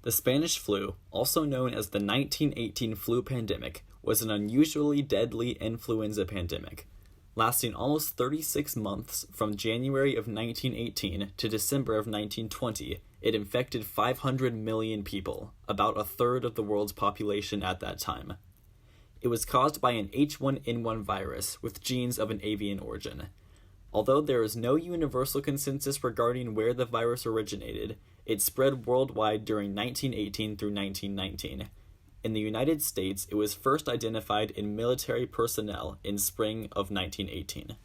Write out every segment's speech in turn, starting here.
The Spanish flu, also known as the 1918 flu pandemic, was an unusually deadly influenza pandemic. Lasting almost 36 months from January of 1918 to December of 1920, it infected 500 million people, about a third of the world's population at that time. It was caused by an H1N1 virus with genes of an avian origin. Although there is no universal consensus regarding where the virus originated, it spread worldwide during 1918 through 1919. In the United States, it was first identified in military personnel in spring of 1918.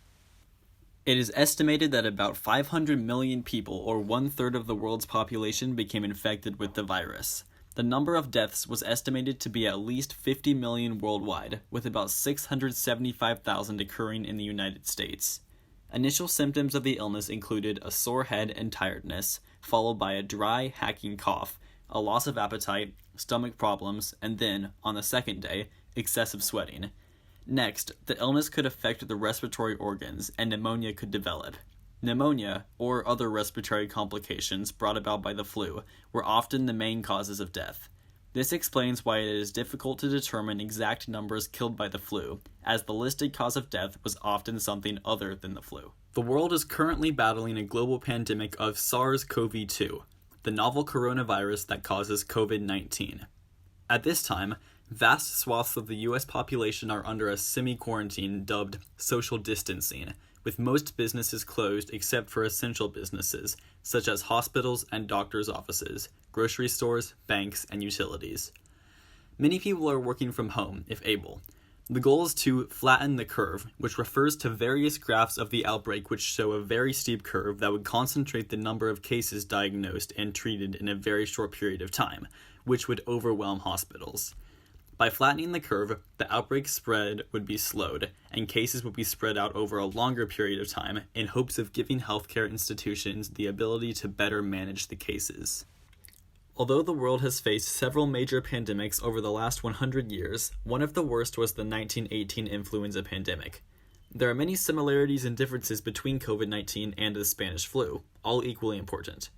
It is estimated that about 500 million people, or one-third of the world's population, became infected with the virus. The number of deaths was estimated to be at least 50 million worldwide, with about 675,000 occurring in the United States. Initial symptoms of the illness included a sore head and tiredness, followed by a dry, hacking cough, a loss of appetite, stomach problems, and then, on the second day, excessive sweating. Next, the illness could affect the respiratory organs, and pneumonia could develop. Pneumonia, or other respiratory complications brought about by the flu, were often the main causes of death. This explains why it is difficult to determine exact numbers killed by the flu, as the listed cause of death was often something other than the flu. The world is currently battling a global pandemic of SARS-CoV-2, the novel coronavirus that causes COVID-19. At this time, vast swaths of the U.S. population are under a semi-quarantine dubbed social distancing, with most businesses closed except for essential businesses, such as hospitals and doctors' offices, grocery stores, banks, and utilities. Many people are working from home, if able. The goal is to flatten the curve, which refers to various graphs of the outbreak which show a very steep curve that would concentrate the number of cases diagnosed and treated in a very short period of time, which would overwhelm hospitals. By flattening the curve, the outbreak spread would be slowed, and cases would be spread out over a longer period of time in hopes of giving healthcare institutions the ability to better manage the cases. Although the world has faced several major pandemics over the last 100 years, one of the worst was the 1918 influenza pandemic. There are many similarities and differences between COVID-19 and the Spanish flu, all equally important.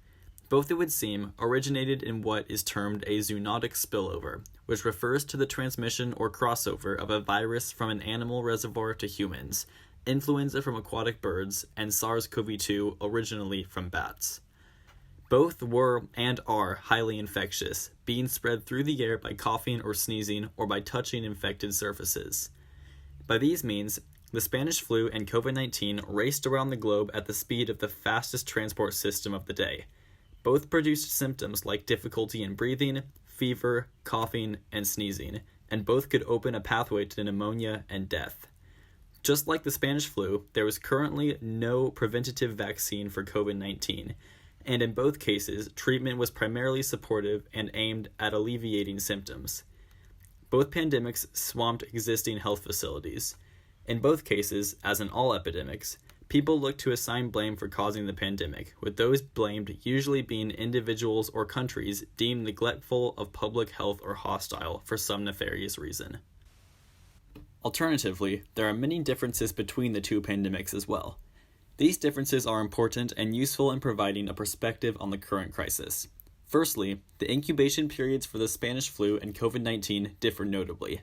Both, it would seem, originated in what is termed a zoonotic spillover, which refers to the transmission or crossover of a virus from an animal reservoir to humans, influenza from aquatic birds, and SARS-CoV-2 originally from bats. Both were and are highly infectious, being spread through the air by coughing or sneezing or by touching infected surfaces. By these means, the Spanish flu and COVID-19 raced around the globe at the speed of the fastest transport system of the day. Both produced symptoms like difficulty in breathing, fever, coughing, and sneezing, and both could open a pathway to pneumonia and death. Just like the Spanish flu, there is currently no preventative vaccine for COVID-19, and in both cases, treatment was primarily supportive and aimed at alleviating symptoms. Both pandemics swamped existing health facilities. In both cases, as in all epidemics, people look to assign blame for causing the pandemic, with those blamed usually being individuals or countries deemed neglectful of public health or hostile for some nefarious reason. Alternatively, there are many differences between the two pandemics as well. These differences are important and useful in providing a perspective on the current crisis. Firstly, the incubation periods for the Spanish flu and COVID-19 differ notably.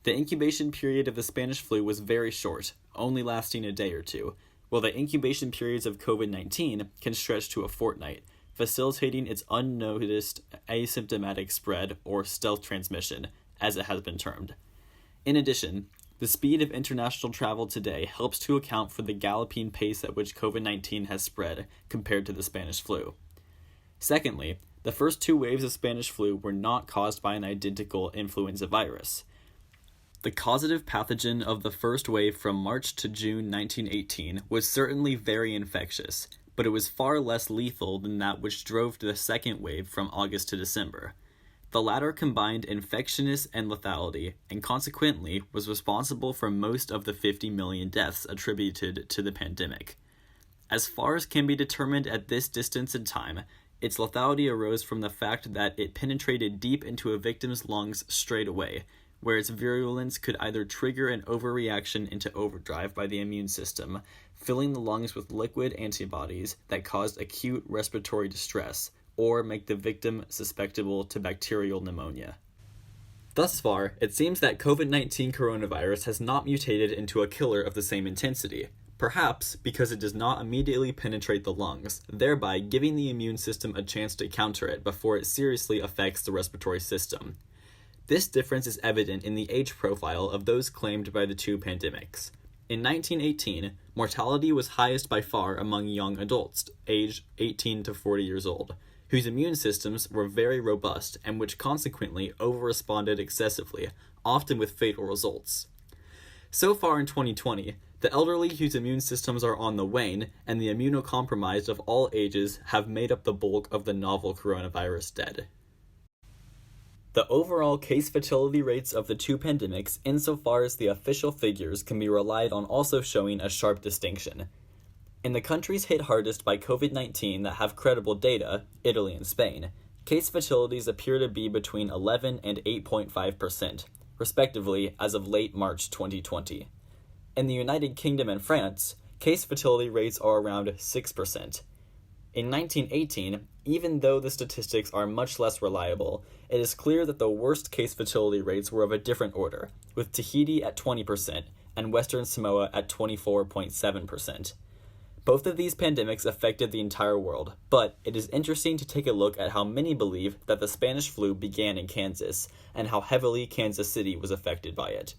The incubation period of the Spanish flu was very short, only lasting a day or two, while the incubation periods of COVID-19 can stretch to a fortnight, facilitating its unnoticed asymptomatic spread or stealth transmission, as it has been termed. In addition, the speed of international travel today helps to account for the galloping pace at which COVID-19 has spread compared to the Spanish flu. Secondly, the first two waves of Spanish flu were not caused by an identical influenza virus. The causative pathogen of the first wave from March to June 1918 was certainly very infectious, but it was far less lethal than that which drove the second wave from August to December. The latter combined infectiousness and lethality, and consequently was responsible for most of the 50 million deaths attributed to the pandemic. As far as can be determined at this distance in time, its lethality arose from the fact that it penetrated deep into a victim's lungs straight away, where its virulence could either trigger an overreaction into overdrive by the immune system, filling the lungs with liquid antibodies that caused acute respiratory distress, or make the victim susceptible to bacterial pneumonia. Thus far, it seems that COVID-19 coronavirus has not mutated into a killer of the same intensity, perhaps because it does not immediately penetrate the lungs, thereby giving the immune system a chance to counter it before it seriously affects the respiratory system. This difference is evident in the age profile of those claimed by the two pandemics. In 1918, mortality was highest by far among young adults, aged 18 to 40 years old, whose immune systems were very robust and which consequently overresponded excessively, often with fatal results. So far in 2020, the elderly whose immune systems are on the wane and the immunocompromised of all ages have made up the bulk of the novel coronavirus dead. The overall case fatality rates of the two pandemics, insofar as the official figures, can be relied on also showing a sharp distinction. In the countries hit hardest by COVID-19 that have credible data, Italy and Spain, case fatalities appear to be between 11 and 8.5%, respectively, as of late March 2020. In the United Kingdom and France, case fatality rates are around 6%. In 1918, even though the statistics are much less reliable, it is clear that the worst case fatality rates were of a different order, with Tahiti at 20% and Western Samoa at 24.7%. Both of these pandemics affected the entire world, but it is interesting to take a look at how many believe that the Spanish flu began in Kansas, and how heavily Kansas City was affected by it.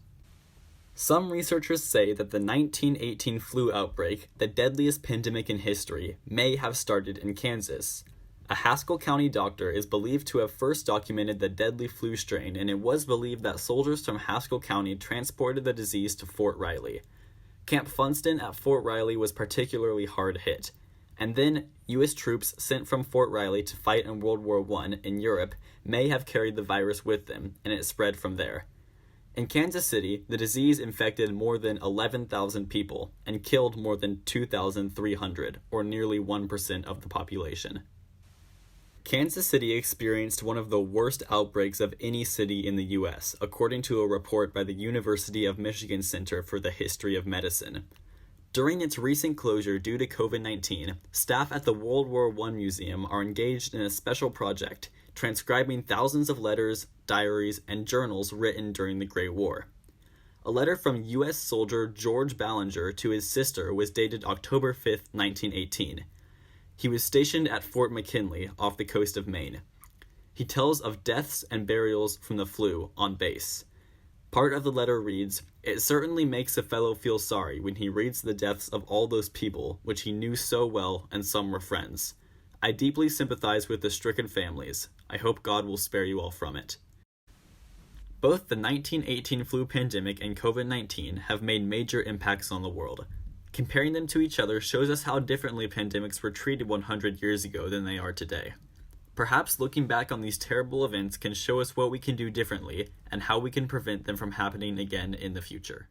Some researchers say that the 1918 flu outbreak, the deadliest pandemic in history, may have started in Kansas. A Haskell County doctor is believed to have first documented the deadly flu strain, and it was believed that soldiers from Haskell County transported the disease to Fort Riley. Camp Funston at Fort Riley was particularly hard hit, and then U.S. troops sent from Fort Riley to fight in World War I in Europe may have carried the virus with them, and it spread from there. In Kansas City, the disease infected more than 11,000 people and killed more than 2,300, or nearly 1% of the population. Kansas City experienced one of the worst outbreaks of any city in the U.S., according to a report by the University of Michigan Center for the History of Medicine. During its recent closure due to COVID-19, staff at the World War I Museum are engaged in a special project, transcribing thousands of letters, diaries, and journals written during the Great War. A letter from U.S. soldier George Ballinger to his sister was dated October 5, 1918. He was stationed at Fort McKinley off the coast of Maine. He tells of deaths and burials from the flu on base. Part of the letter reads, "It certainly makes a fellow feel sorry when he reads the deaths of all those people which he knew so well, and some were friends. I deeply sympathize with the stricken families. I hope God will spare you all from it." Both the 1918 flu pandemic and COVID-19 have made major impacts on the world. Comparing them to each other shows us how differently pandemics were treated 100 years ago than they are today. Perhaps looking back on these terrible events can show us what we can do differently and how we can prevent them from happening again in the future.